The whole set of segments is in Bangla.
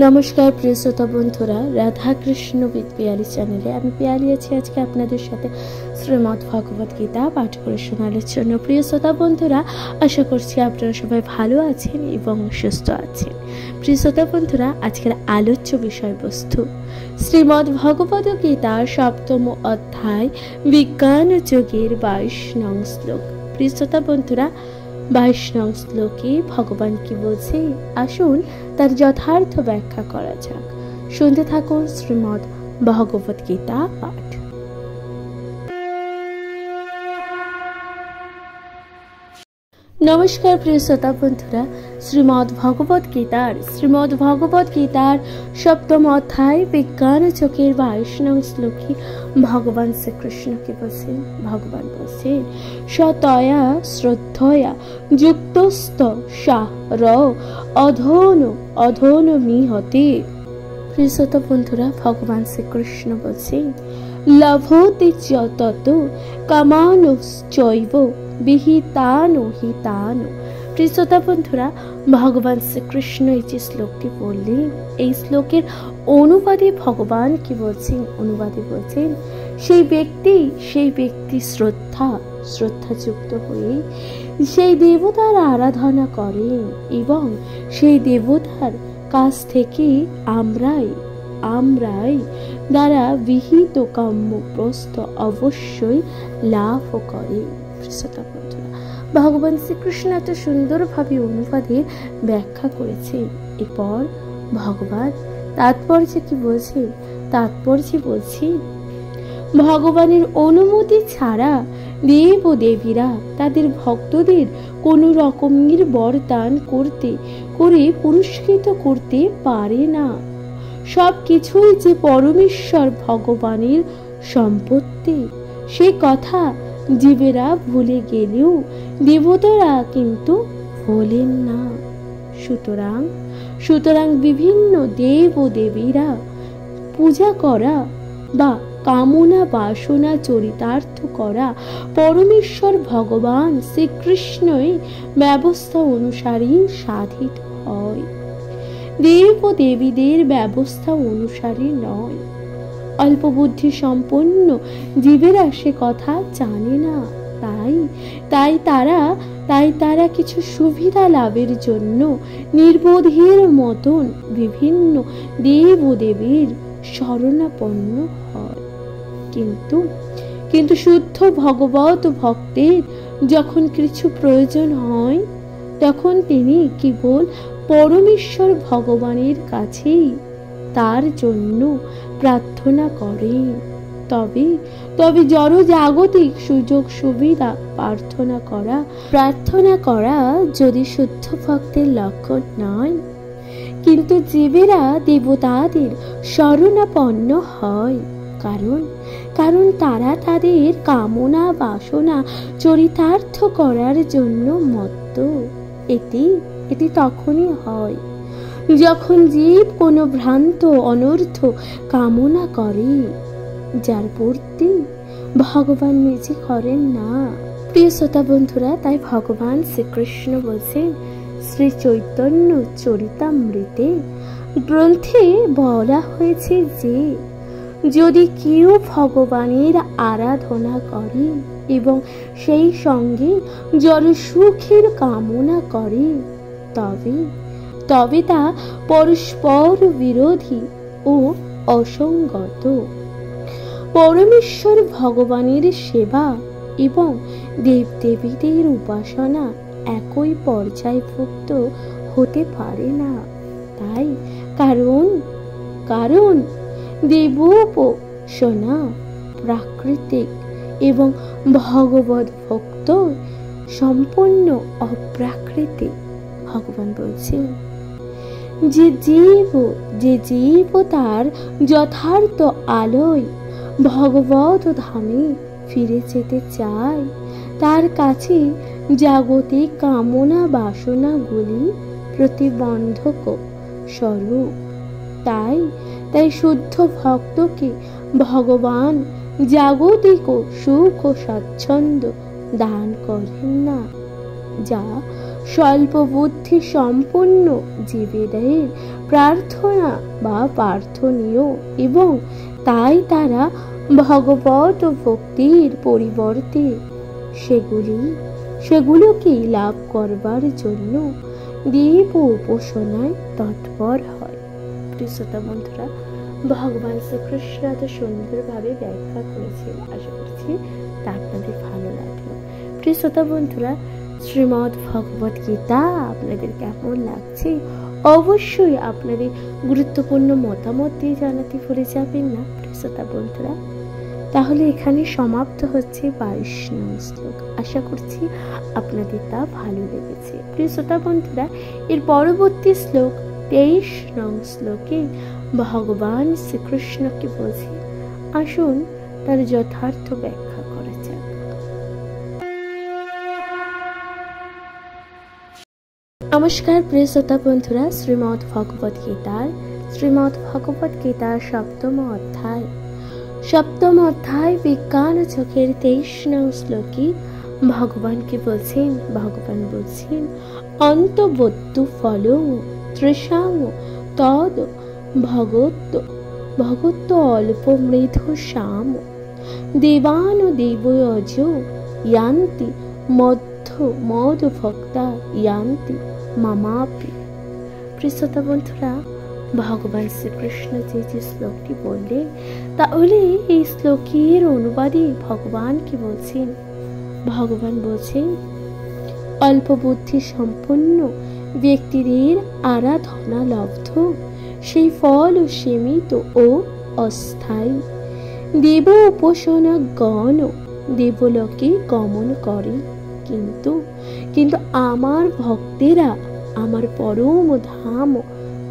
নমস্কার প্রিয় শ্রোতা বন্ধুরা, রাধা কৃষ্ণ উইথ পিয়ালি চ্যানেলে আমি পিয়ালি আছি আজকে আপনাদের সাথে শ্রীমদ্ ভগবত গীতা পাঠ করে শোনানোর জন্য। প্রিয় শ্রোতা বন্ধুরা, আশা করছি আপনারা সবাই ভালো আছেন এবং সুস্থ আছেন। প্রিয় শ্রোতা বন্ধুরা, আজকের আলোচ্য বিষয়বস্তু শ্রীমদ্ ভগবত গীতার ৭ম অধ্যায় বিজ্ঞান যোগের ২২ নং শ্লোক। প্রিয় শ্রোতা বন্ধুরা, ২২ নং শ্লোকে ভগবান কি বলছে, আসুন তার যথার্থ ব্যাখ্যা করা যাক। শুনতে থাকুন শ্রীমদ্ ভগবত গীতা পাঠ। নমস্কার প্রিয় শ্রোতা বন্ধুরা, শ্রীমদ্ ভগবত গীতার ৭ম অধ্যায় বিজ্ঞান যোগের ২২ নং শ্লোকে ভগবান শ্রীকৃষ্ণকে বলছেন, ভগবান বলছেন, সতয়া শ্রদ্ধয়া যুক্তস্ত সার অধন মিহতে। প্রিয় শ্রোতা বন্ধুরা, ভগবান শ্রীকৃষ্ণ বলছেন, লভতে তত কামানুশ্চৈব বিহিতানো হিতানো। প্রিয় শ্রোতা বন্ধুরা, ভগবান শ্রীকৃষ্ণ এই যে শ্লোকটি বললেন, এই শ্লোকের অনুবাদে ভগবান কি বলছেন, অনুবাদে বলছেন, সেই ব্যক্তি শ্রদ্ধাযুক্ত হয়ে সেই দেবতার আরাধনা করেন এবং সেই দেবতার কাছ থেকে আমরাই দ্বারা বিহিত কাম্য প্রস্থ অবশ্যই লাভ করে। ভগবান শ্রীকৃষ্ণ এত সুন্দরভাবে অনুবাদের ব্যাখ্যা করেছেন। এরপর ভগবান তাৎপর্য কি বলছেন, বলছেন, ভগবানের অনুমতি ছাড়া দেব ও দেবীরা তাদের ভক্তদের কোনো রকমের বরদান করে পুরস্কৃত করতে পারে না। সব কিছুই যে পরমেশ্বর ভগবানের সম্পত্তি, সে কথা জীবেরা ভুলে গেলেও দেবতারা কিন্তু ভোলেন না। সুতরাং বিভিন্ন দেব ও দেবীরা পূজা করা বা কামনা বাসনা চরিতার্থ করা পরমেশ্বর ভগবান শ্রীকৃষ্ণই ব্যবস্থা অনুসারে সাধিত হয়, দেব ও দেবীদের ব্যবস্থা অনুসারে নয়। অল্প বুদ্ধি সম্পন্ন জীবেরা সে কথা জানে না, তাই তারা কিছু সুবিধা লাভের জন্য নির্বোধের মতন বিভিন্ন দেব ও দেবীর শরণাপন্ন হয়। কিন্তু শুদ্ধ ভগবত ভক্তের যখন কিছু প্রয়োজন হয়, তখন তিনি কেবল পরমেশ্বর ভগবানের কাছেই তার জন্য প্রার্থনা করেন। তবে জড় জাগতিক সুযোগ সুবিধা প্রার্থনা করা যদি শুদ্ধ ভক্তের লক্ষণ নয়, কিন্তু জীবেরা দেবতাদের শরণাপন্ন হয়, কারণ তারা তাদের কামনা বাসনা চরিতার্থ করার জন্য মত্ত। এটি তখনই হয় যখন জীব কোনো ভ্রান্ত অনর্থ কামনা করে, যার পূর্তি ভগবান নিজে করেন না। প্রিয় শ্রোতা বন্ধুরা, তাই ভগবান শ্রীকৃষ্ণ বলছেন, শ্রী চৈতন্য চরিতামৃতে গ্রন্থে বলা হয়েছে যে, যদি কেউ ভগবানের আরাধনা করে এবং সেই সঙ্গে জড়সুখের কামনা করে, তবে তা পরস্পর বিরোধী ও অসঙ্গত। পরমেশ্বর ভগবানের সেবা এবং দেবদেবীদের উপাসনা একই পর্যায়ভুক্ত হতে পারে না। তাই কারণ দেবোপাসনা প্রাকৃতিক এবং ভগবত ভক্ত সম্পূর্ণ অপ্রাকৃতিক। ভগবান বলছেন, যে জীব তার যথার্থ আলোয় ভগবত ধামে ফিরে যেতে চায়, তার কাছে জাগতিক কামনা বাসনাগুলি প্রতিবন্ধক স্বরূপ। তাই শুদ্ধ ভক্তকে ভগবান জাগতিক সুখ ও স্বাচ্ছন্দ্য দান করেন না, যা স্বল্প বুদ্ধি সম্পন্ন জীবেদের প্রার্থনা বা প্রার্থনীয়, এবং তাই তারা ভগবত ভক্তির পরিবর্তে সেগুলোকে লাভ করবার জন্য দেব উপাসনায় তৎপর হয়। প্রিয় শ্রোতা বন্ধুরা, ভগবান শ্রীকৃষ্ণ এত সুন্দরভাবে ব্যাখ্যা করেছেন, আশা করছি তা আপনাদের ভালো লাগলো। প্রিয় শ্রোতা বন্ধুরা, শ্রীমদ্ ভগবত গীতা আপনাদের কেমন লাগছে অবশ্যই আপনাদের গুরুত্বপূর্ণ মতামত দিয়ে জানাতে ভুলে যাবেন না। প্রিয় শ্রোতা বন্ধুরা, তাহলে এখানে সমাপ্ত হচ্ছে 22 নং শ্লোক। আশা করছি আপনাদের তা ভালো লেগেছে। প্রিয় শ্রোতা বন্ধুরা, এর পরবর্তী শ্লোক 23 নং শ্লোকে ভগবান শ্রীকৃষ্ণকে বলছে, আসুন তার যথার্থ ব্যাখ্যা করা যাক। নমস্কার প্রিয় শ্রোতা বন্ধুরা, শ্রীমদ্ ভগবত গীতার সপ্তম অধ্যায় বিজ্ঞান চোখের 23 নং শ্লোকে ভগবান বলছেন অন্তবদ্যু ফলং তৃষাং তদ ভগত্ব অল্প মৃধু শ্যাম দেবান দেবয়জ ইয়ান্তি মদ ভক্তা ইয়ান্তি মামাপি। প্রিয় শ্রোতা বন্ধুরা, ভগবান শ্রীকৃষ্ণ যে শ্লোকটি বললেন, তাহলে এই শ্লোকের অনুবাদে ভগবান বলছেন অল্প বুদ্ধি সম্পন্ন ব্যক্তিদের আরাধনা লব্ধ সেই ফল সীমিত ও অস্থায়ী। দেব উপাসনা গণ দেবলোকে গমন করে, কিন্তু আমার ভক্তেরা আমার পরম ধাম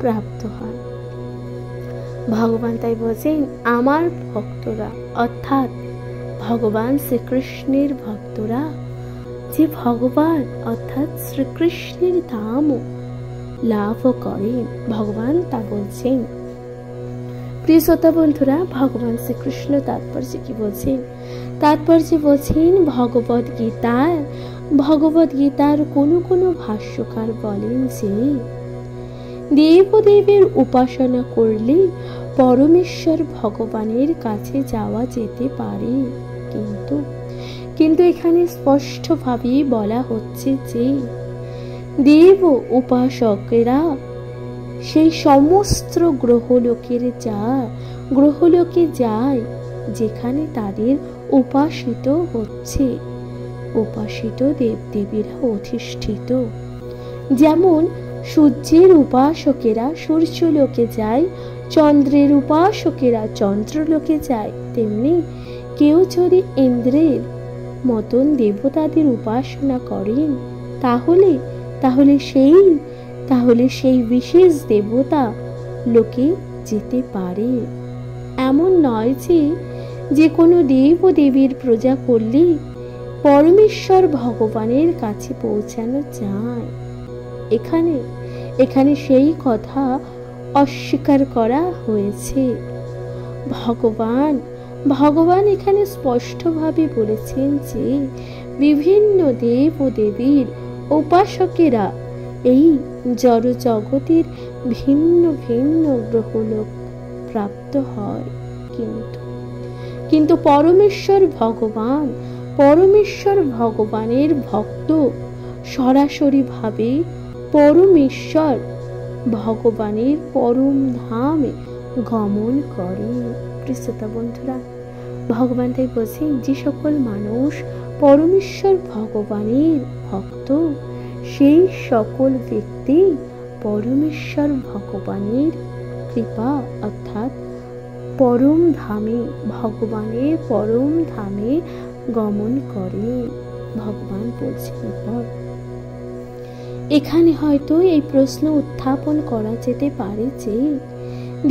প্রাপ্ত হয়। ভগবান তাই বলছেন, আমার ভক্তরা অর্থাৎ ভগবান শ্রীকৃষ্ণের ভক্তরা যে ভগবান অর্থাৎ শ্রীকৃষ্ণের ধাম লাভ করেন, ভগবান তা বলছেন। প্রিয় শ্রোতা বন্ধুরা, ভগবান শ্রীকৃষ্ণ তাৎপর্য কি বলছেন? তাৎপর্য বলছেন ভগবত গীতার কোনো ভাষ্যকার বলেন যে দেবদেবের উপাসনা করলে পরমেশ্বর ভগবানের কাছে যাওয়া যেতে পারে, কিন্তু এখানে স্পষ্টভাবে বলা হচ্ছে যে দেব উপাসকেরা সেই সমস্ত গ্রহলোকে যায় যেখানে তাদের উপাসিত দেবদেবীরা অধিষ্ঠিত। যেমন সূর্যের উপাসকেরা সূর্যলোকে যায়, চন্দ্রের উপাসকেরা চন্দ্রলোকে যায়, তেমনি কেউ যদি ইন্দ্রের মতন দেবতাদের উপাসনা করেন তাহলে সেই বিশেষ দেবতা লোকে যেতে পারে। এমন নয় যে কোনো দেব ও দেবীর পূজা করলে পরমেশ্বর ভগবানের কাছে পৌঁছানো যায়। এখানে সেই কথা অস্বীকার করা হয়েছে। ভগবান এখানে স্পষ্টভাবে বলেছেন যে বিভিন্ন দেব ও দেবীর উপাসকেরা এই জড় জগতের ভিন্ন ভিন্ন গ্রহলোক প্রাপ্ত হয়, কিন্তু পরমেশ্বর ভগবানের ভক্ত সরাসরি ভাবে পরমেশ্বর ভগবানের পরম ধামে গমন করে। প্রিয় বন্ধুরা, ভগবান তাই বলছেন, যে সকল মানুষ পরমেশ্বর ভগবানের ভক্ত সেই সকল ব্যক্তি পরমেশ্বর ভগবানের কৃপা অর্থাৎ ভগবানের পরম ধামে গমন করে। ভগবান বলছেন, এখানে হয়তো এই প্রশ্ন উত্থাপন করা যেতে পারে যে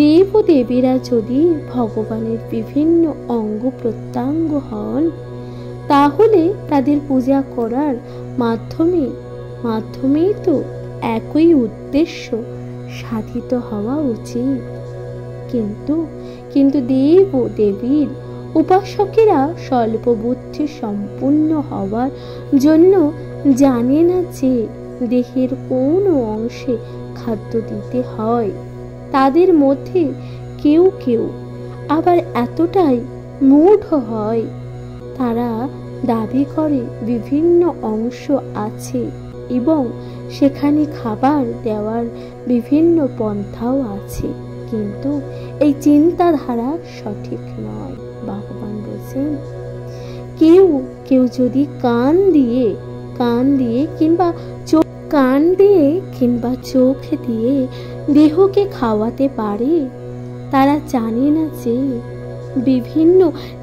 দেব ও দেবীরা যদি ভগবানের বিভিন্ন অঙ্গ প্রত্যঙ্গ হন, তাহলে তাদের পূজা করার মাধ্যমেই তো একই উদ্দেশ্য সাধিত হওয়া উচিত। কিন্তু দেব ও দেবীর উপাসকেরা স্বল্প বুদ্ধি সম্পূর্ণ হওয়ার জন্য জানে না যে দেহের কোন অংশে খাদ্য দিতে হয়। তাদের মধ্যে কেউ কেউ আবার এতটাই মূঢ় হয়, তারা দাবি করে বিভিন্ন অংশ আছে এবং সেখানে খাবার দেওয়ার বিভিন্ন পন্থাও আছে, কিন্তু এই চিন্তাধারা সঠিক নয়। ভগবান বলছেন, কেউ কেউ যদি কান দিয়ে কিংবা চোখ দিয়ে দেহকে খাওয়াতে পারে, তারা জানে না যে বিভিন্ন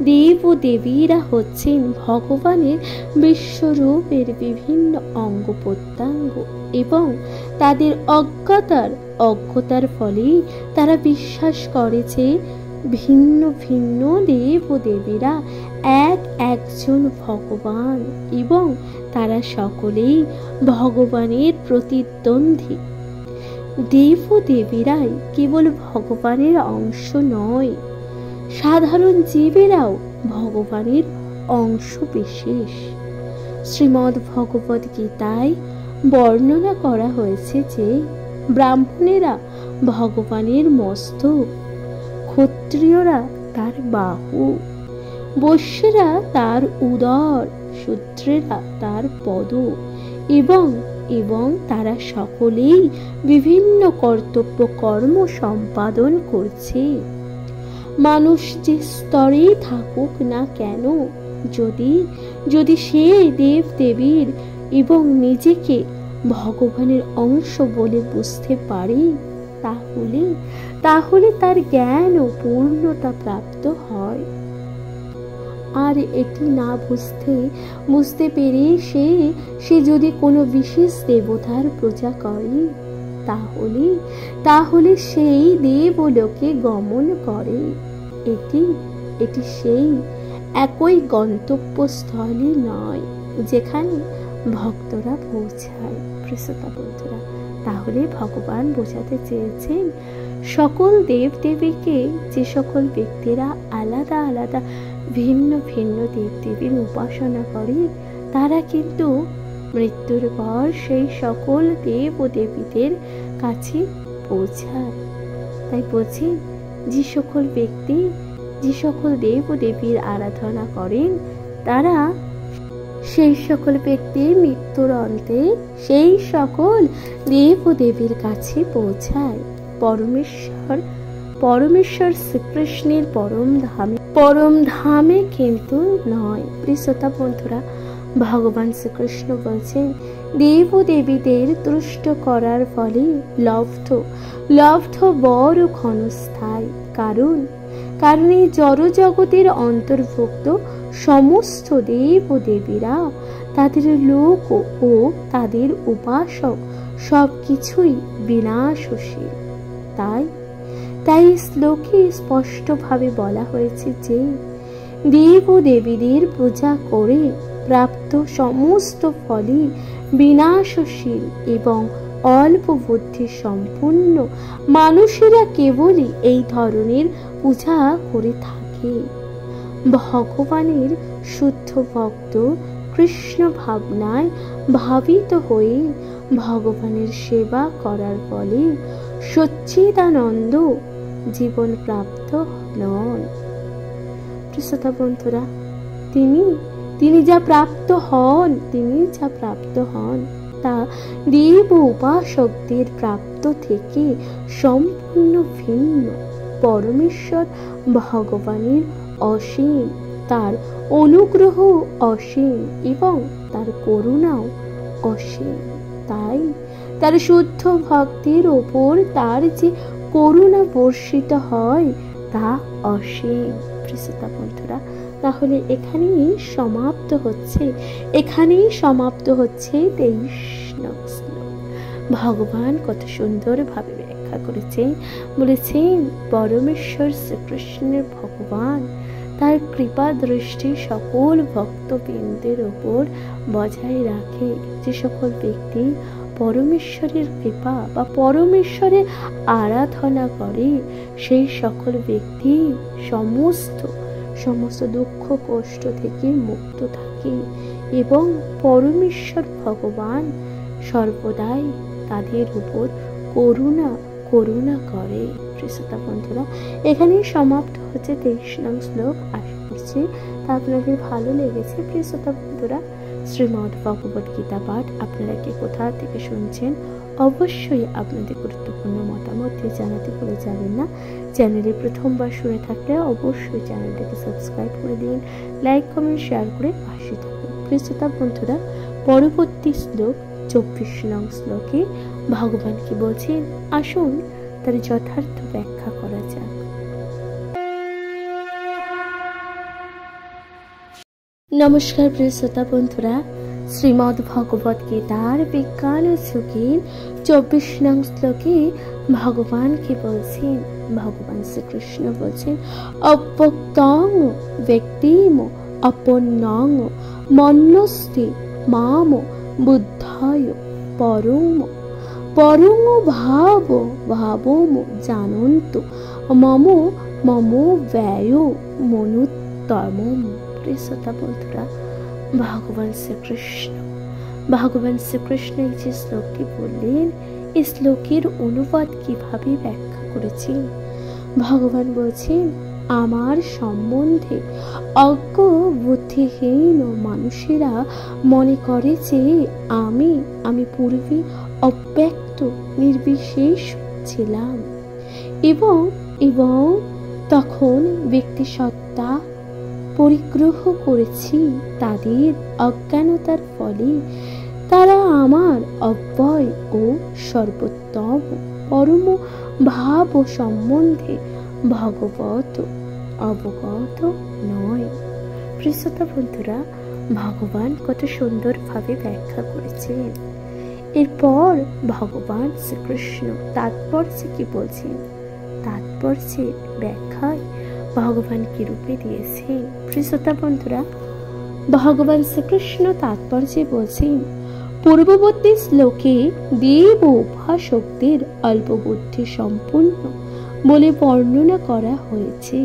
দেব ও দেবীরা হচ্ছেন ভগবানের বিশ্বরূপের বিভিন্ন অঙ্গ প্রত্যঙ্গ, এবং তাদের অজ্ঞতার ফলে তারা বিশ্বাস করে যে ভিন্ন ভিন্ন দেব ও দেবীরা একজন ভগবান এবং তারা সকলেই ভগবানের প্রতিদ্বন্দ্বী। দেব ও দেবীরাই কেবল ভগবানের অংশ নয়, সাধারণ জীবেরাও ভগবানের অংশ বিশেষ। শ্রীমদ্ ভগবদ গীতায় বর্ণনা করা হয়েছে যে ব্রাহ্মণেরা ভগবানের মস্তক, ক্ষত্রিয়রা তার বাহু, বৈশ্যেরা তার উদর, শূদ্রেরা তার পদ, এবং তারা সকলেই বিভিন্ন কর্তব্য কর্ম সম্পাদন করছে। মানুষ যে স্তরেই থাকুক না কেন, যদি সে দেব দেবীর এবং নিজেকে ভগবানের অংশ বলে বুঝতে পারে, তাহলে তার জ্ঞান ও পূর্ণতা প্রাপ্ত হয়। আর এটি না বুঝতে পেরে সে যদি কোনো বিশেষ দেবতার পূজা করে, তাহলে সেই দেবলোকে গমন করে। এটি সেই একই গন্তব্যস্থলে নয় যেখানে ভক্তরা পৌঁছায়। প্রিয়শ্রোতা বন্ধুরা, তাহলে ভগবান বোঝাতে চেয়েছেন, সকল দেব দেবীকে যে সকল ব্যক্তিরা আলাদা আলাদা ভিন্ন ভিন্ন দেব দেবীর উপাসনা করে, তারা কিন্তু মৃত্যুর পর সেই সকল দেব ও দেবীদের কাছে পৌঁছায়। তাই বলছি, যে সকল ব্যক্তি যে সকল দেব ও দেবীর আরাধনা করেন, তারা সেই সকল ব্যক্তি মৃত্যুর অন্তে সেই সকল দেব ও দেবীর কাছে পৌঁছায়। পরমেশ্বর শ্রীকৃষ্ণের পরম ধামে কিন্তু নয়। প্রিয়শ্রোতা বন্ধুরা, ভগবান শ্রীকৃষ্ণ বলছেন, দেব ও দেবীদের তুষ্ট করার ফলে লব্ধ বড় ক্ষণস্থায়ী, কারণ এই জড় জগতের অন্তর্ভুক্ত সমস্ত দেব ও দেবীরা, তাদের লোক ও তাদের উপাসক সবকিছুই বিনাশশীল। তাই শ্লোকে স্পষ্টভাবে বলা হয়েছে যে দেব ও দেবীদের পূজা করে প্রাপ্ত সমস্ত ফলই বিনাশশীল, এবং অল্প বুদ্ধি সম্পন্ন মানুষেরা কেবলই এই ধরনের পূজা করে থাকে। ভগবানের শুদ্ধ ভক্ত কৃষ্ণ ভাবনায় ভাবিত হয়ে ভগবানের সেবা করার ফলে সচ্চিদানন্দ জীবন প্রাপ্ত নন। শ্রোতা বন্ধুরা, তিনি যা প্রাপ্ত হন তা দেব উপাসকদের প্রাপ্ত থেকে সম্পূর্ণ ভিন্ন। পরমেশ্বর ভগবানের অসীম, তার অনুগ্রহ অসীম এবং তার করুণাও অসীম। তাই তার শুদ্ধ ভক্তির ওপর তার যে করুণা বর্ষিত হয় তা অসীম। প্রিয়শ্রোতা বন্ধুরা, তাহলে এখানেই সমাপ্ত হচ্ছে 23 নং শ্লোক। ভগবান কত সুন্দরভাবে ব্যাখ্যা করেছেন, বলেছেন পরমেশ্বর শ্রীকৃষ্ণের ভগবান তার কৃপা দৃষ্টি সকল ভক্তবৃন্দের ওপর বজায় রাখে। যে সকল ব্যক্তি পরমেশ্বরের কৃপা বা পরমেশ্বরের আরাধনা করে, সেই সকল ব্যক্তি সমস্ত দুঃখ কষ্ট থেকে মুক্ত থাকে, এবং পরমেশ্বর ভগবান সর্বদাই তাদের উপর করুণা করুণা করে। প্রিয় শ্রোতা বন্ধুরা, এখানেই সমাপ্ত হচ্ছে 23 নং শ্লোক। আশা করছি তা আপনাদের ভালো লেগেছে। প্রিয় শ্রোতা বন্ধুরা, শ্রীমদ্ ভগবত গীতা পাঠ আপনারা কে কোথা থেকে শুনছেন অবশ্যই আপনাদের গুরুত্বপূর্ণ মতামত জানাতে ভুলে যাবেন না। চ্যানেলে প্রথমবার শুনে থাকলে অবশ্যই চ্যানেলটাকে সাবস্ক্রাইব করে দিন, লাইক কমেন্ট শেয়ার করে পাশে থাকুন। প্রিয় শ্রোতা বন্ধুরা, পরবর্তী শ্লোক 24 নং শ্লোকে ভগবান কি বলছেন, আসুন তার যথার্থ ব্যাখ্যা করা যাক। নমস্কার প্রিয় শ্রোতা বন্ধুরা, শ্রীমদ্ ভগবত গীতার বিজ্ঞান ও ঝুঁকির 24 নং শ্লোকে ভগবান কি বলছেন, ভগবান শ্রীকৃষ্ণ বলছেন, অব্যক্তং ব্যক্তিম অপন্নং মন্যস্তে মাম বুদ্ধায় পরম পরম ভাব ভাবম জানন্তু মম মম ব্যয় মনুত্তমম। প্রিয় শ্রোতা বন্ধুরা, ভগবান শ্রীকৃষ্ণ এই যে শ্লোকটি বললেন, এই শ্লোকের অনুবাদ কিভাবে ব্যাখ্যা করেছেন। ভগবান বলছেন, আমার সম্বন্ধে অজ্ঞ বুদ্ধিহীন মানুষেরা মনে করে যে আমি পূর্বে অব্যক্ত নির্বিশেষ ছিলাম এবং তখন ব্যক্তি সত্তা পরিগ্রহ করেছি। তাদের অজ্ঞানতার ফলে তারা আমার অব্যয় ও সর্বোত্তম পরম ভাব সম্বন্ধে অবগত নয়। প্রিয় শ্রোতা বন্ধুরা, ভগবান কত সুন্দরভাবে ব্যাখ্যা করেছেন। এরপর ভগবান শ্রীকৃষ্ণ তাৎপর্যে কি বলছেন, তাৎপর্যে ব্যাখ্যায় ভগবান কি রূপে দিয়েছেন। প্রিয় শ্রোতা বন্ধুরা, ভগবান শ্রীকৃষ্ণ তাৎপর্যে বলছেন, পূর্ববর্তী শ্লোকে দেব উপাসকদের অল্প বুদ্ধি সম্পূর্ণ বলে বর্ণনা করা হয়েছে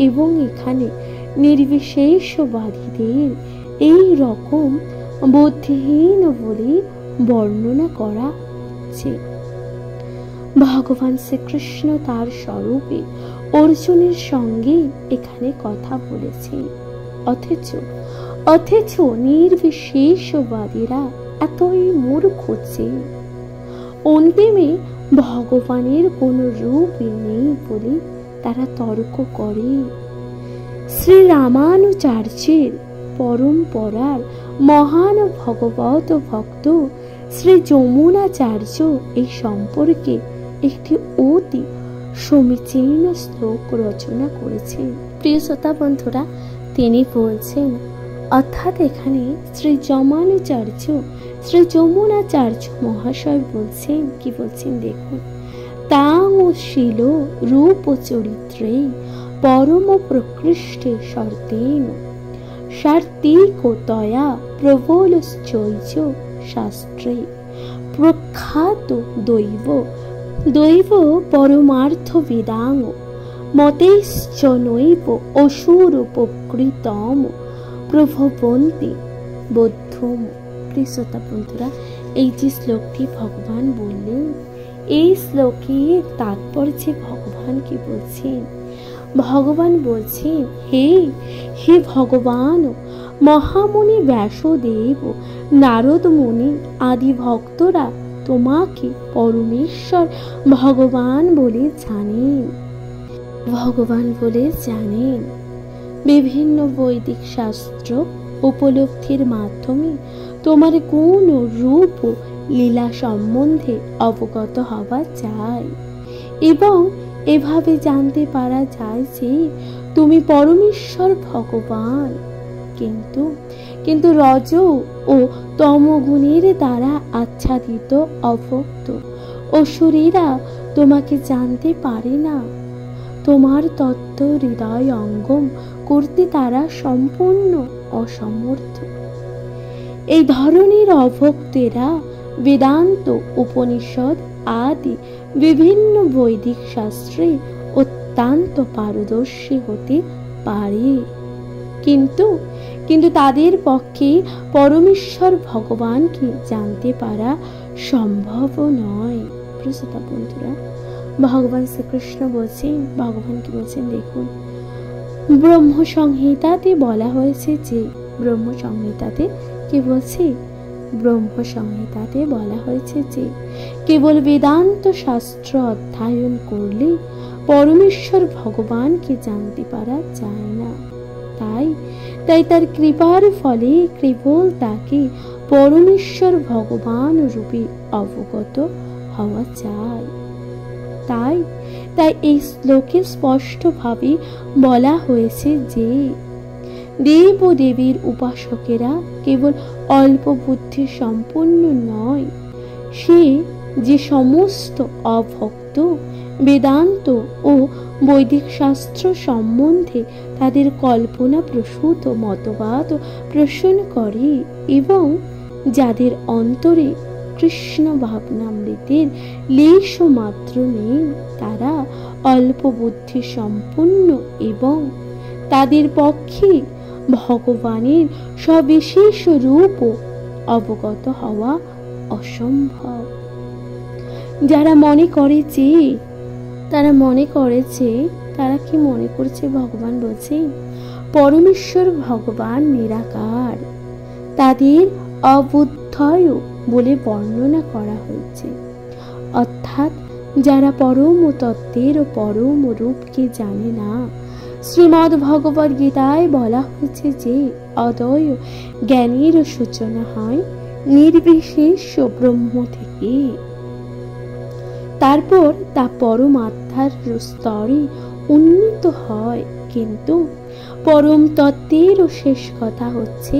এবং এখানে নির্বিশেষবাদীদের এই রকম বুদ্ধিহীন বলে বর্ণনা করা হচ্ছে। ভগবান শ্রীকৃষ্ণ তার স্বরূপে অর্জুনের সঙ্গে এখানে কথা বলেছে, অথচ নির্বিশেষবাদীরা এতই মূর্খ যে অন্তিমে ভগবানের কোন রূপ নেই বলে তারা তর্ক করে। শ্রী রামানুজার্যের পরম্পরার মহান ভগবত ভক্ত শ্রী যমুনাচার্য এই সম্পর্কে একটি অতি সমীচীন শ্লোক রচনা করেছেন। প্রিয় শ্রোতা বন্ধুরা, তিনি বলছেন, অর্থাৎ এখানে শ্রী যমুনাচার্য মহাশয় বলছেন, কি বলছেন দেখুন, তাং ও শীল রূপ চরিত্রে পরম প্রকৃষ্টে শর্তেন সার্থিকতয়া প্রবলশ্চৈচ শাস্ত্রে প্রখ্যাত দৈব পরমার্থ বেদাং মতেশ্চ নৈব অসুরোপকৃতম প্রভবন্তি বৌদ্ধম। প্রিয় শ্রোতা বন্ধুরা, এই যে শ্লোকটি ভগবান বললেন, এই শ্লোকের তাৎপর্যে ভগবান কি বলছেন, ভগবান বলছেন, হে ভগবান, মহামুনি ব্যাসদেব, নারদ মুনি আদি ভক্তরা তোমাকে পরমেশ্বর ভগবান বলে জানেন। বিভিন্ন বৈদিক শাস্ত্র উপলব্ধির মাধ্যমে তোমার গুণ রূপ লীলা সম্বন্ধে অবগত হওয়া যায় এবং এভাবে জানতে পারা যায় যে তুমি পরমেশ্বর ভগবান। কিন্তু রজ ও তমগুণের দ্বারা আচ্ছাদিত অভক্ত অসুরেরা তোমাকে জানতে পারে না। তোমার তত্ত্ব হৃদয় অঙ্গম করতে তারা সম্পূর্ণ অসমর্থ। এই ধরনের অভক্তেরা বেদান্ত, উপনিষদ আদি বিভিন্ন বৈদিক শাস্ত্রে অত্যন্ত পারদর্শী হতে পারে, কিন্তু তাদের পক্ষে পরমেশ্বর ভগবানকে জানতে পারা সম্ভব নয়। শ্রোতা বন্ধুরা, ভগবান শ্রীকৃষ্ণ বলছেন, ভগবান কি বলছেন দেখুন, ব্রহ্ম সংহিতাতে বলা হয়েছে যে, ব্রহ্ম সংহিতাতে কি বলছে, ব্রহ্ম সংহিতাতে বলা হয়েছে যে কেবল বেদান্ত শাস্ত্র অধ্যয়ন করলে পরমেশ্বর ভগবানকে জানতে পারা যায় না। তাই তার কৃপার ফলে কেবল তাকে পরমেশ্বর ভগবান রূপে অবগত হওয়া যায়। তাই এই শ্লোকে স্পষ্টভাবে বলা হয়েছে যে দেব ও দেবীর উপাসকেরা কেবল অল্প বুদ্ধি সম্পন্ন নয়, সে যে সমস্ত অভক্ত বেদান্ত ও বৈদিক শাস্ত্র সম্বন্ধে তাদের কল্পনা প্রসূত মতবাদ পোষণ করে এবং যাদের অন্তরে কৃষ্ণ ভাবনামৃতের লেশ মাত্র নেই, তারা অল্প বুদ্ধি সম্পন্ন এবং তাদের পক্ষে ভগবানের সবিশেষ রূপ অবগত হওয়া অসম্ভব। যারা মনে করে যে, তারা কি মনে করছে, ভগবান বলছে পরমেশ্বর ভগবান নিরাকার, তাদের অবুদ্ধয় বলে বর্ণনা করা হয়েছে। অর্থাৎ যারা পরম তত্ত্বের ও পরম রূপকে জানে না। শ্রীমদ্ ভগবদ গীতায় বলা হয়েছে যে অদ্বয় জ্ঞানের সূচনা হয় নির্বিশেষ ব্রহ্ম থেকে, তারপর তা পরমাত্মার স্তরে উন্নীত হয়। কিন্তু পরম তত্ত্বের শেষ কথা হচ্ছে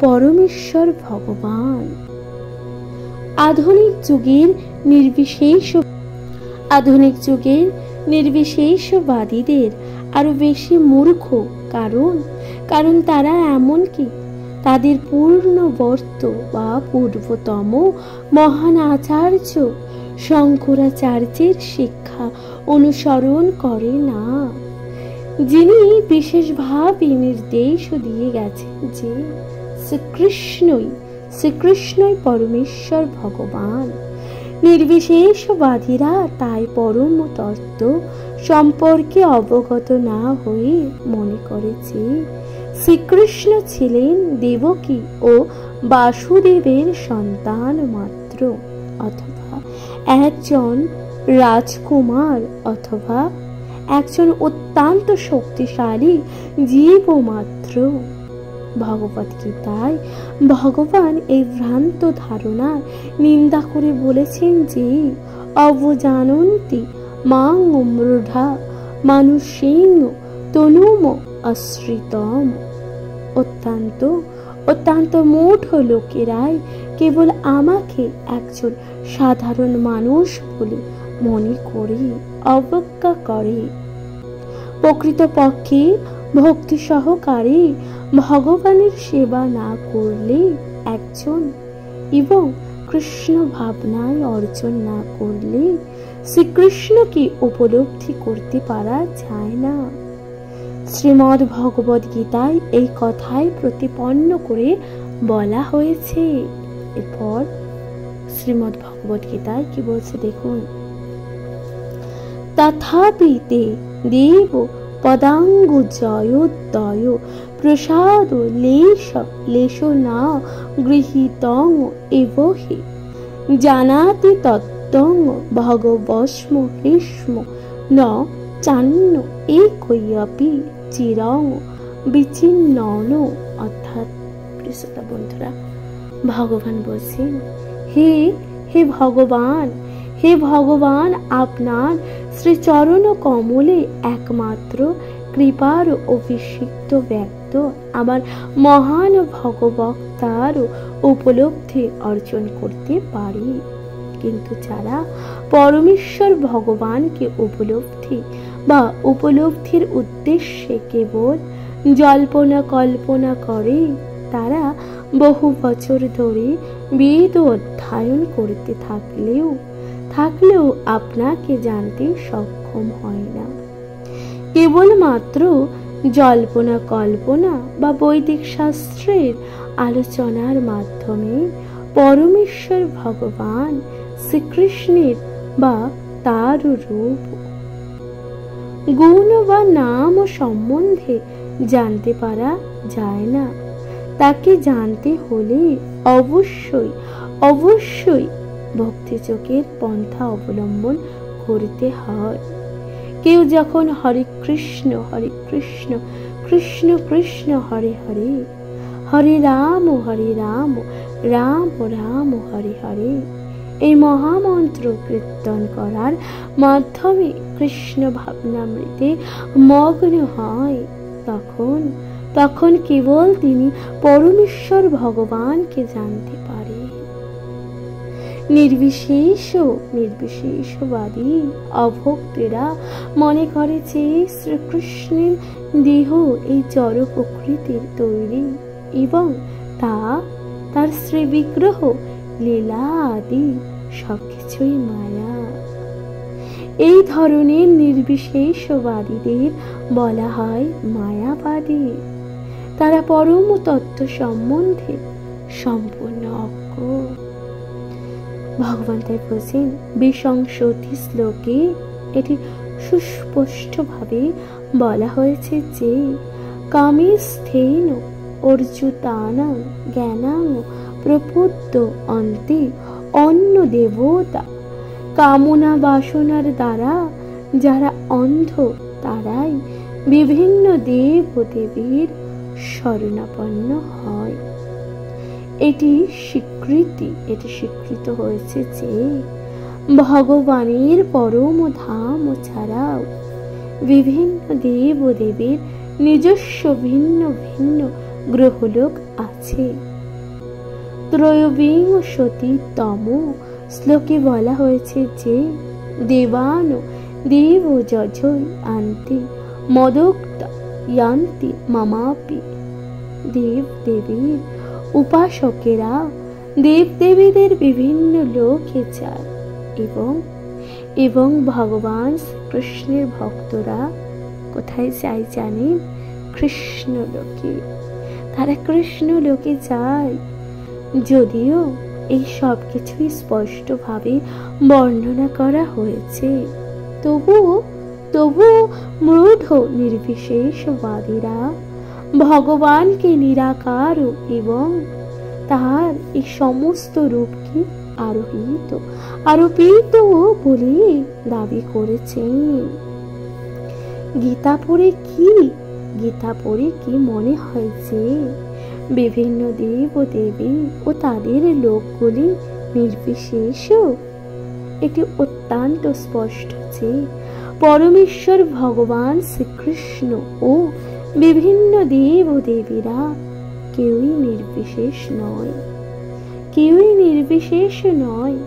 পরমেশ্বর ভগবান। আধুনিক যুগের নির্বিশেষবাদীদের আরো বেশি মূর্খ, কারণ তারা এমনকি তাদের পূর্ণবর্ত বা পূর্বতম মহান আচার্য শঙ্করাচার্যের শিক্ষা অনুসরণ করে না, যিনি বিশেষভাবে নির্দেশ দিয়ে গেছেন যে শ্রীকৃষ্ণই পরমেশ্বর ভগবান। নির্বিশেষবাদীরা তাই পরম তত্ত্ব সম্পর্কে অবগত না হয়ে মনে করেছে শ্রীকৃষ্ণ ছিলেন দেবকী ও বাসুদেবের সন্তান মাত্র, অথবা একজন রাজকুমার, অথবা একজন অত্যন্ত শক্তিশালী জীব মাত্র। ভগবদ গীতায় ভগবান এই ভ্রান্ত ধারণার নিন্দা করে বলেছেন যে অবজানন্তি মাং মূঢ়া মানুষেন তনুম আশ্রিতম। অত্যন্ত মূঢ় লোকেরাই কেবল আমাকে একজন সাধারণ মানুষ বলে মনে করে অবজ্ঞা করে। প্রকৃতপক্ষে ভক্তি সহকারে ভগবানের সেবা না করলে একজন এবং কৃষ্ণ ভাবনায় অর্জন না করলে শ্রীকৃষ্ণকে উপলব্ধি করতে পারা যায় না। শ্রীমদ্ ভগবদ গীতায় এই কথাই প্রতিপন্ন করে বলা হয়েছে। এরপর শ্রীমদ্ ভগবদ গীতায় কি বলছে দেখুন, তথাপি তে দেব পদাঙ্গ জয়োদয় প্রসাদ লেশ না গৃহীতং এব হি জানাতি তত্ত্বং ভগবস্ম হৃষ্ম ন চান্ন একৈপি চিরং বিচ্ছিন্ন। অর্থাৎ প্রিয় বন্ধুরা, ভগবান বলছেন হে ভগবান আপনার শ্রীচরণ কমলে একমাত্র কৃপার অভিষিক্ত ব্যক্ত আমার মহান ভগবক্তার উপলব্ধি অর্জন করতে পারে। কিন্তু যারা পরমেশ্বর ভগবানকে উপলব্ধির উদ্দেশ্যে কেবল জল্পনা কল্পনা করে, তারা বহু বছর ধরে বেদ অধ্যয়ন করতে থাকলেও আপনাকে জানতে সক্ষম হয় না। কেবলমাত্র জল্পনা কল্পনা বা বৈদিক শাস্ত্রের আলোচনার মাধ্যমে পরমেশ্বর ভগবান শ্রীকৃষ্ণের বা তার রূপ, গুণ বা নাম ও সম্বন্ধে জানতে পারা যায় না। তাকে জানতে হলে অবশ্যই অবশ্যই ভক্তিযোগের পন্থা অবলম্বন করতে হয়। কেউ যখন হরে কৃষ্ণ কৃষ্ণ কৃষ্ণ হরে হরে, হরে রাম রাম রাম হরে হরে এই মহামন্ত্র কীর্তন করার মাধ্যমে কৃষ্ণ ভাবনামৃতে মগ্ন হয়, তখন কেবল তিনি পরমেশ্বর ভগবানকে জানতে পারে। নির্বিশেষবাদী অভক্তেরা মনে করে যে শ্রীকৃষ্ণের দেহ এই জড় প্রকৃতির তৈরি এবং তার শ্রী বিগ্রহ লীলা আদি সবকিছুই মায়া। এই ধরনের নির্বিশেষবাদীদের বলা হয় মায়াবাদী। তারা পরম তত্ত্ব সম্বন্ধে সম্পূর্ণ অজ্ঞ। ভগবান তাই বলছেন, বিংশতি শ্লোকে এটি সুস্পষ্টভাবে বলা হয়েছে যে কামিস্থেন অর্জুতানাং জ্ঞানাং প্রপুত্ত অন্তে অন্য দেবতা। কামনা বাসনার দ্বারা যারা অন্ধ তারাই বিভিন্ন দেব দেবীর শরণাপন্ন হয়। এটি স্বীকৃত হয়েছে যে ভগবানের পরম ধাম ছাড়াও বিভিন্ন দেব দেবীর নিজস্ব ভিন্ন ভিন্ন গ্রহলোক আছে। ত্রয়োবিংশতিতম শ্লোকে বলা হয়েছে যে দেবান দেব যজৈ আন্তি মদোক্তা ইয়ান্তি মামাপি। দেব দেবীর উপাসকেরা দেব দেবীদের বিভিন্ন লোকে যায় এবং ভগবান কৃষ্ণের ভক্তরা কোথায় যায় জানেন? কৃষ্ণ লোকে। তারা কৃষ্ণ লোকে যায়। যদিও এই সব কিছুই স্পষ্টভাবে বর্ণনা করা হয়েছে, তবুও মূঢ় নির্বিশেষবাদীরা ভগবানকে নিরাকার এবং তাহার এই সমস্ত রূপকে আরোপিত বলে দাবি করেছেন। গীতা পড়ে কি মনে হয় যে বিভিন্ন দেব দেবী ও তাদের লোকগুলি নির্বিশেষ? এটি অত্যন্ত স্পষ্ট যে পরমেশ্বর ভগবান শ্রীকৃষ্ণ ও বিভিন্ন দেব দেবীরা কেউই নির্বিশেষ নয়।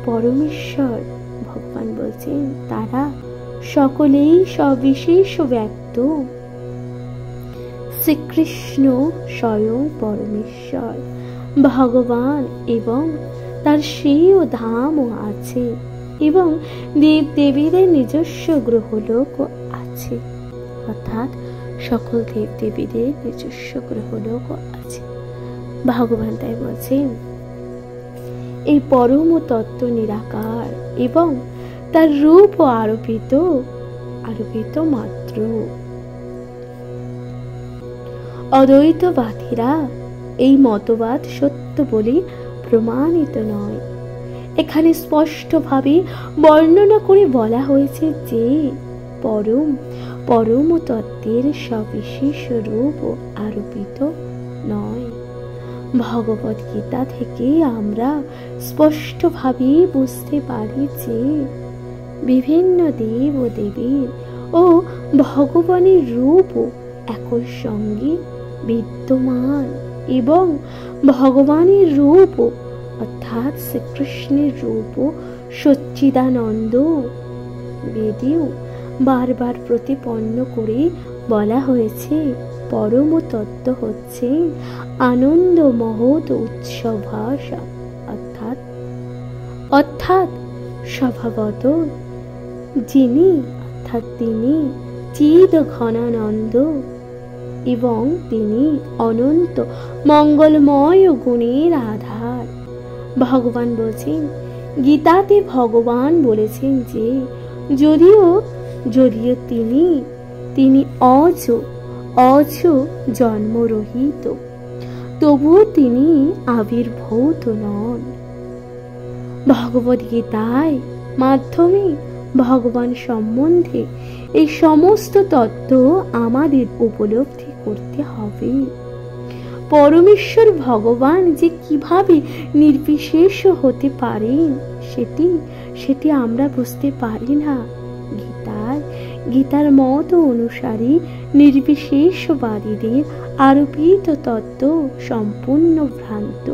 পরমেশ্বর ভগবান বলছেন তারা সকলেই সবিশেষ ব্যক্ত। শ্রীকৃষ্ণ স্বয়ং পরমেশ্বর ভগবান এবং তার স্বীয় ধামও আছে এবং দেব দেবীদের নিজস্ব গ্রহলোক আছে, অর্থাৎ সকল দেব দেবীদের নিজস্ব গ্রহলোক আছে। ভগবান তাই বলছেন এই পরম তত্ত্ব নিরাকার এবং তার রূপ আরোপিত মাত্র। অদ্বৈতবাদীরা এই মতবাদ সত্য বলে প্রমাণিত নয়। এখানে স্পষ্টভাবে বর্ণনা করে বলা হয়েছে যে পরম তত্ত্বের সবিশেষ রূপ আরোপিত নয়। ভগবদ গীতা থেকে আমরা স্পষ্টভাবে বুঝতে পারি যে বিভিন্ন দেব দেবীর ও ভগবানের রূপ একই সঙ্গে বিদ্যমান এবং ভগবানের রূপ অর্থাৎ শ্রীকৃষ্ণের রূপ সচ্চিদানন্দ বেদেও বারবার প্রতিপন্ন করে বলা হয়েছে পরম তত্ত্ব হচ্ছে আনন্দ মহৎ উৎসভাসা, অর্থাৎ স্বভাবত তিনি চিদ ঘনানন্দ এবং তিনি অনন্ত মঙ্গলময় গুণের আধার। ভগবান বলছেন, গীতাতে ভগবান বলেছেন যে যদিও তিনি অজ জন্মরহিত, তবুও তিনি আবির্ভূত নন। ভগবদ গীতায় মাধ্যমে ভগবান সম্বন্ধে এই সমস্ত তত্ত্ব আমাদের উপলব্ধি করতে হবে। পরমেশ্বর ভগবান যে কিভাবে নির্বিশেষ হতে পারেন সেটি আমরা বুঝতে পারি না। গীতার মত অনুসারী নির্বিশেষবাদীদের আরোপিত তত্ত্ব সম্পূর্ণ ভ্রান্ত।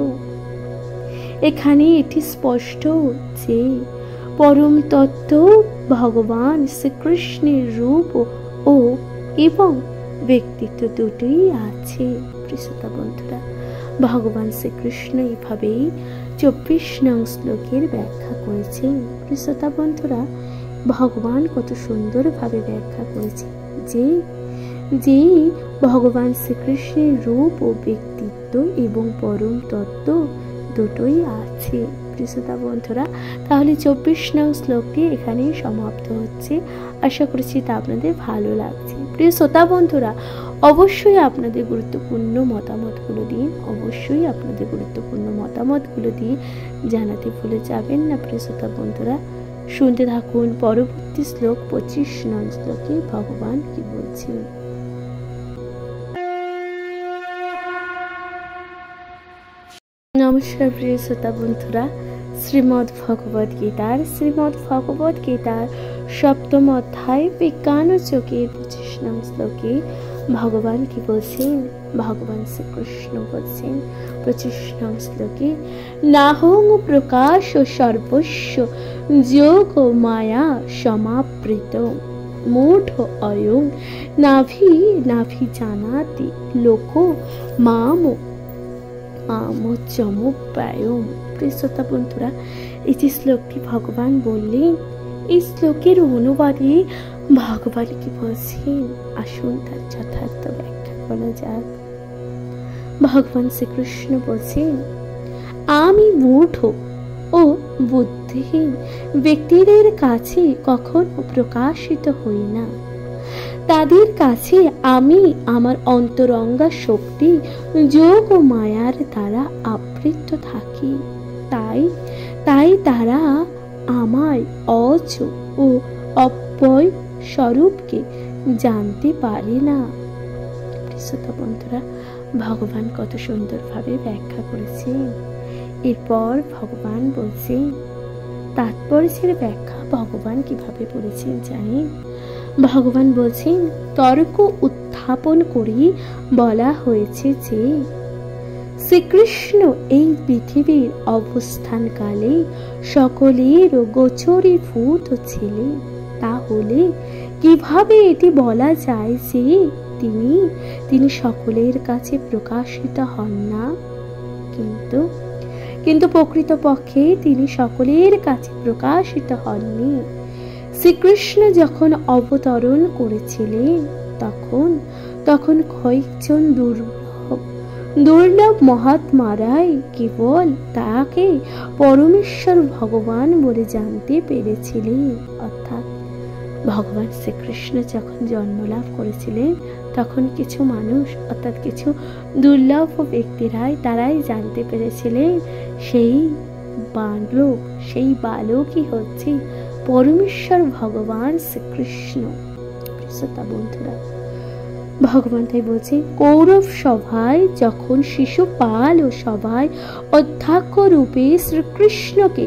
এখানে এটি স্পষ্ট যে পরম তত্ত্ব ভগবান শ্রীকৃষ্ণের রূপ ও এবং ব্যক্তিত্ব দুটোই আছে। শ্রোতা বন্ধুরা, ভগবান শ্রীকৃষ্ণ এইভাবেই 24 নং শ্লোকের ব্যাখ্যা করেছেন। শ্রোতা বন্ধুরা, ভগবান কত সুন্দরভাবে ব্যাখ্যা করেছে যে ভগবান শ্রীকৃষ্ণের রূপ ও ব্যক্তিত্ব এবং পরম তত্ত্ব দুটোই আছে। শ্রোতা বন্ধুরা, তাহলে 24 নং শ্লোকটি এখানেই সমাপ্ত হচ্ছে। আশা করছি তা আপনাদের ভালো লাগছে। প্রিয় শ্রোতা বন্ধুরা, অবশ্যই আপনাদের গুরুত্বপূর্ণ মতামতগুলো দিয়ে জানাতে ভুলে যাবেন না। প্রিয় শ্রোতা বন্ধুরা, শুনতে থাকুন পরবর্তী শ্লোক 25 নং শ্লোকে ভগবান কি বলছেন। নমস্কার প্রিয় শ্রোতা বন্ধুরা, শ্রীমদ্ ভগবদ গীতার 7ম অধ্যায় বিজ্ঞান ও যোগের 25 নং শ্লোকে ভগবান কি বলছেন। ভগবান শ্রীকৃষ্ণ বলছেন 25 নং শ্লোকে, নাহং প্রকাশ সর্বস্ব যোগ মায়া সমাবৃত মূঢ় অয়ং নাভি জানাতি লোক মাম চমুপায়ম। শ্রোতা বন্ধুরা, এই যে শ্লোকটি ভগবান বললেন, এই শ্লোকের অনুবাদে ভগবান কি বলছেন, আসুন তার যথার্থ ব্যাখ্যা করা যাক। ভগবান শ্রীকৃষ্ণ বলছেন, আমি মূঢ় ও বুদ্ধিহীন ব্যক্তিদের কাছে কখনো প্রকাশিত হই না। তাদের কাছে আমি আমার অন্তরঙ্গা শক্তি যোগ ও মায়ার দ্বারা আবৃত থাকি। তাই তারা আমার অজ ও অব্যয় স্বরূপকে জানতে পারে না। শ্রোতা বন্ধুরা, ভগবান কত সুন্দরভাবে ব্যাখ্যা করেছেন। এরপর ভগবান বলছেন, তাৎপর্যের ব্যাখ্যা ভগবান কিভাবে বলেছেন জানেন। ভগবান বলছেন, তর্ক উত্থাপন করে বলা হয়েছে যে শ্রীকৃষ্ণ এই পৃথিবীর অবস্থানকালে সকলের গোচরীভূত ছিলেন। তাহলে কিভাবে এটি বলা যায় যে তিনি সকলের কাছে প্রকাশিত হন না? কিন্তু প্রকৃতপক্ষে তিনি সকলের কাছে প্রকাশিত হননি। শ্রীকৃষ্ণ যখন অবতরণ করেছিলেন তখন কয়েকজন দুর্লভ মহাত্মারাই কেবল তাকে পরমেশ্বর ভগবান বলে জানতে পেরেছিলেন। অর্থাৎ ভগবান শ্রীকৃষ্ণ যখন জন্মলাভ করেছিলেন তখন কিছু মানুষ, অর্থাৎ কিছু দুর্লভ তারাই জানতে পেরেছিলেন সেই বালকই হচ্ছে পরমেশ্বর ভগবান শ্রীকৃষ্ণ। শ্রোতা বন্ধুরা, ভগবান তাই বলছে, কৌরব সভায় যখন শিশুপাল ও সভায় অধ্যক্ষ রূপে শ্রীকৃষ্ণকে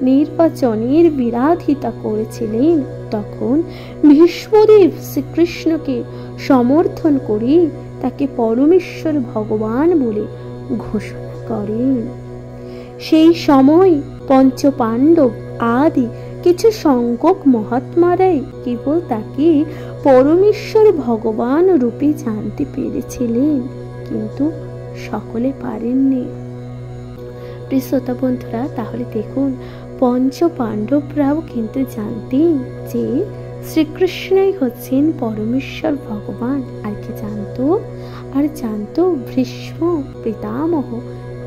নির্বাচনের বিরোধিতা করেছিলেন, তখন ভীষ্মদেব শ্রীকৃষ্ণকে সমর্থন করে তাকে পরমেশ্বর ভগবান বলে ঘোষণা করেন। সেই সময় পঞ্চপাণ্ডব আদি কিছু সংখ্যক মহাত্মারাই কেবল তাকে পরমেশ্বর ভগবান রূপে জানতে পেরেছিলেন, কিন্তু সকলে পারেননি। শ্রোতা বন্ধুরা, তাহলে দেখুন, পঞ্চ পাণ্ডবরাও কিন্তু জানতেন যে শ্রীকৃষ্ণই হচ্ছেন পরমেশ্বর ভগবান। আর কি জানতো? আর জানতো ভীষ্ম পিতামহ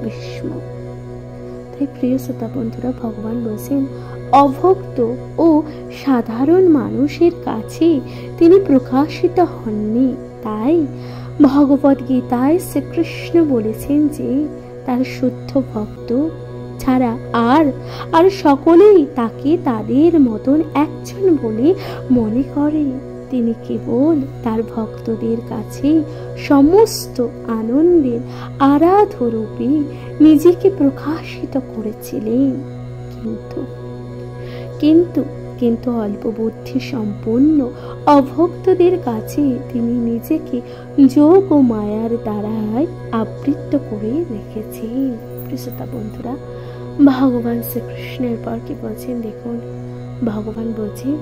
ভীষ্ম। তাই প্রিয় শ্রোতা বন্ধুরা, ভগবান বলছেন অভক্ত ও সাধারণ মানুষের কাছে তিনি প্রকাশিত হননি। তাই ভগবদ গীতায় শ্রীকৃষ্ণ বলেছেন যে তার শুদ্ধ ভক্ত ছাড়া আর সকলেই তাকে তাদের মতন একজন বলে মনে করে। তিনি কেবল তার ভক্তদের কাছে সমস্ত আনন্দের আরাধ্যরূপে নিজেকে প্রকাশিত করেছিলেন। কিন্তু অল্প বুদ্ধি সম্পন্ন অভক্তদের কাছে তিনি নিজেকে যোগ ও মায়ার দ্বারাই আবৃত করে রেখেছেন। শ্রোতা বন্ধুরা, ভগবান শ্রীকৃষ্ণের পর কি বলছেন দেখুন। ভগবান বলছেন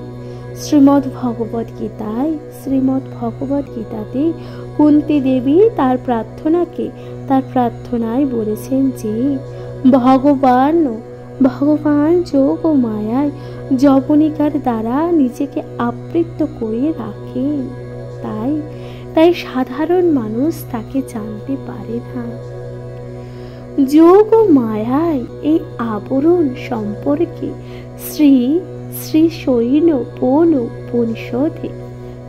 শ্রীমদ্ ভগবদ গীতাতে কুন্তী দেবী তার প্রার্থনায় বলেছেন যে ভগবান যোগ ও মায়ায় যবনিকার দ্বারা নিজেকে আবৃত করে রাখেন। তাই সাধারণ মানুষ তাকে জানতে পারে না। যোগ ও মায়ায় এই আবরণ সম্পর্কে শ্রী সৈন্য উপনিষদে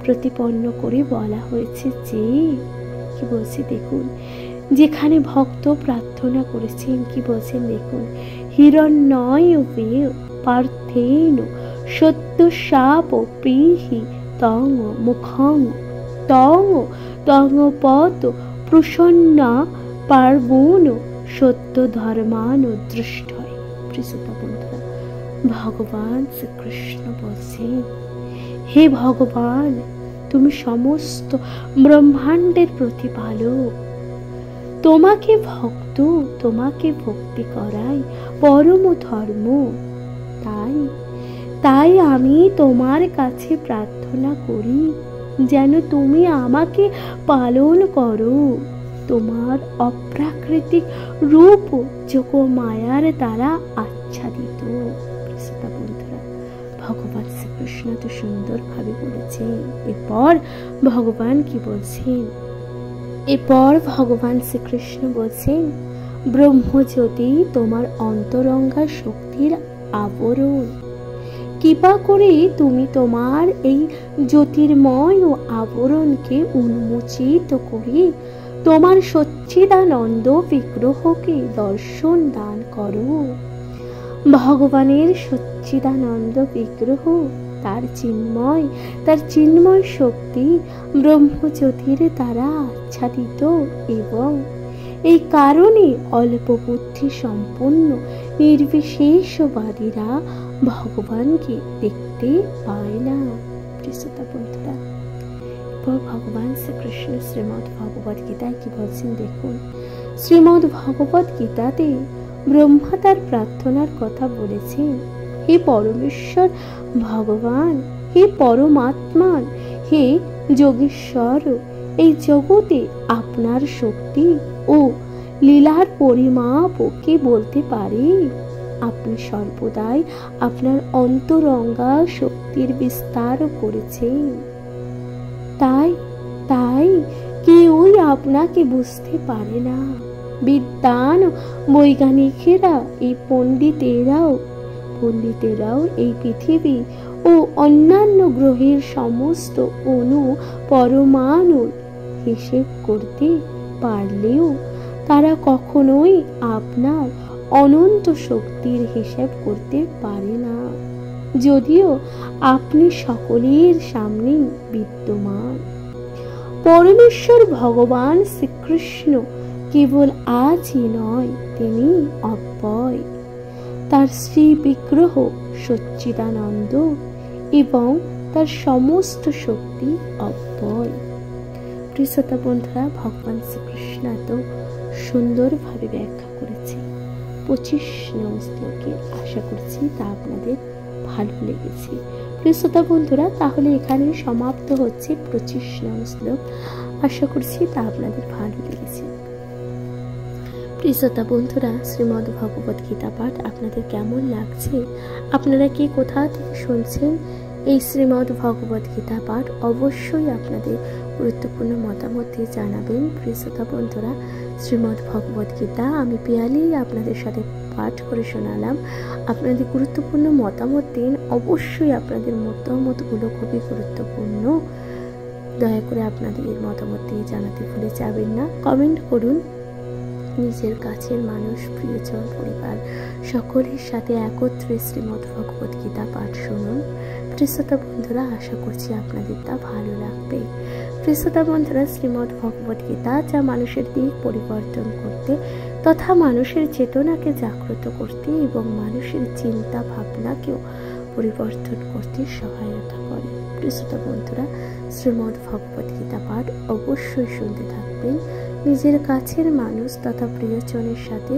প্রতিপন্ন করে বলা হয়েছে যে কি বলছে দেখুন। যেখানে ভক্ত প্রার্থনা করেছেন কি বলছেন দেখুন। হিরণ্ময় পার্থেন সত্য সাপ প্রিহি তং মুখং তং পত প্রসন্না পার্বণ সত্য ধর্মান দৃষ্ট। বন্ধুরা, ভগবান শ্রীকৃষ্ণ বলছেন হে ভগবান, তুমি সমস্ত ব্রহ্মাণ্ডের প্রতিপালক। তোমাকে ভক্তি করাই পরম ধর্ম। তাই আমি তোমার কাছে প্রার্থনা করি যেন তুমি আমাকে পালন করো। তোমার অপ্রাকৃতিক রূপ যোগ মায়ার দ্বারা আচ্ছাদিত। বন্ধুরা, ভগবান শ্রীকৃষ্ণ তো সুন্দর ভাবে বলেছেন। এরপর ভগবান কি বলছেন? এরপর ভগবান শ্রীকৃষ্ণ বলছেন ব্রহ্মজ্যোতি তোমার অন্তরঙ্গা শক্তির আবরণ। কৃপা করে তুমি তোমার এই জ্যোতির্ময় ও আবরণকে উন্মোচিত করে তোমার সচ্চিদানন্দ বিগ্রহকে দর্শন দান করো। ভগবানের সচ্চিদানন্দ বিগ্রহ তার চিন্ময় শক্তি ব্রহ্মজ্যোতির দ্বারা আচ্ছাদিত, এবং এই কারণে অল্প বুদ্ধি সম্পন্ন নির্বিশেষবাদীরা ভগবানকে দেখতে পায় না। বন্ধুরা, ভগবান শ্রীকৃষ্ণ শ্রীমদ্ ভগবদ গীতায় কি বলছেন দেখুন। শ্রীমদ্ ভগবদ গীতাতে ব্রহ্মা তার প্রার্থনার কথা বলেছেন। হে পরমেশ্বর ভগবান, হে পরমাত্মান, হে যোগেশ্বর, এই জগতে আপনার শক্তি ও লীলার পরিমাপ কে বলতে পারে? আপনি সর্বদাই আপনার অন্তরঙ্গা শক্তির বিস্তার করেছেন। তাই কেউই আপনাকে বুঝতে পারে না। বিদ্বান বৈজ্ঞানিকেরা এই পণ্ডিতেরাও এই পৃথিবী ও অন্যান্য গ্রহের সমস্ত অণু পরমাণুর হিসেব করতে পারলেও তারা কখনোই আপনার অনন্ত শক্তির হিসেব করতে পারে না, যদিও আপনি সকলের সামনে বিদ্যমান। পরমেশ্বর ভগবান শ্রীকৃষ্ণ কেবল আজই নয়, তিনি অব্যয়। তার শ্রী বিগ্রহ সচ্চিদানন্দ এবং তার সমস্ত শক্তি অব্যয়। প্রিয় বন্ধুরা, ভগবান শ্রীকৃষ্ণ এত সুন্দরভাবে ব্যাখ্যা করেছে 25 নং শ্লোকে। আশা করছি তা আপনাদের ভালো লেগেছে। প্রিয় শ্রোতা বন্ধুরা, তাহলে এখানে সমাপ্ত হচ্ছে 25 নং শ্লোক। আশা করছি তা আপনাদের ভালো লেগেছে। প্রিয় শ্রোতা বন্ধুরা, শ্রীমদ্ ভগবদ গীতা পাঠ আপনাদের কেমন লাগছে? আপনারা কি কোথা থেকে শুনছেন এই শ্রীমদ্ ভগবত গীতা পাঠ অবশ্যই আপনাদের গুরুত্বপূর্ণ মতামত দিয়ে জানাবেন। প্রিয় শ্রোতা বন্ধুরা, শ্রীমদ্ ভগবত গীতা আমি পিয়ালি আপনাদের সাথে পাঠ করে শোনালাম। আপনাদের গুরুত্বপূর্ণ মতামত দিন, অবশ্যই আপনাদের মতামতগুলো খুবই গুরুত্বপূর্ণ। দয়া করে আপনাদের মতামত দিয়ে জানাতে ভুলে যাবেন না। কমেন্ট করুন। নিজের কাছের মানুষ, প্রিয়জন, পরিবার সকলের সাথে একত্রে শ্রীমদ্ ভগবত গীতা পাঠ শুনুন। প্রিয় শ্রোতা বন্ধুরা, আশা করছি আপনাদের তা ভালো লাগবে। প্রিয় শ্রোতা বন্ধুরা, শ্রীমদ্ ভগবত গীতা যা মানুষের দিক পরিবর্তন করতে তথা মানুষের চেতনাকে জাগ্রত করতে এবং মানুষের চিন্তা ভাবনাকেও পরিবর্তন করতে সহায়তা করে। প্রিয় শ্রোতা বন্ধুরা, শ্রীমদ্ ভগবত গীতা পাঠ অবশ্যই শুনতে থাকবেন। নিজের কাছের মানুষ তথা প্রিয়জনের সাথে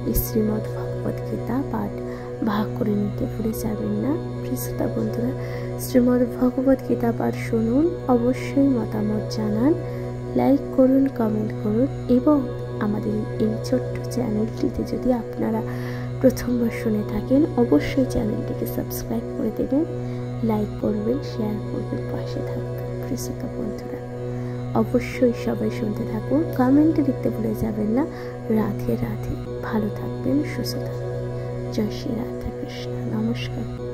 এই শ্রীমদ্ ভগবত গীতা পাঠ ভাগ করে নিতে ভুলে যাবেন না। প্রিয় শ্রোতা বন্ধুরা, শ্রীমদ্ ভগবত গীতা পাঠ শুনুন, অবশ্যই মতামত জানান, লাইক করুন, কমেন্ট করুন এবং আমাদের এই ছোট্ট চ্যানেলটিতে যদি আপনারা প্রথমবার শুনে থাকেন অবশ্যই চ্যানেলটিকে সাবস্ক্রাইব করে দেবেন, লাইক করবেন, শেয়ার করবেন, পাশে থাকবেন। প্রিয় শ্রোতা বন্ধুরা, অবশ্যই সবাই শুনতে থাকুন, কমেন্টে লিখতে ভুলে যাবেন না। রাধে রাধে, ভালো থাকবেন, সুস্থ থাকবেন। জয় শ্রী রাধা কৃষ্ণ। নমস্কার।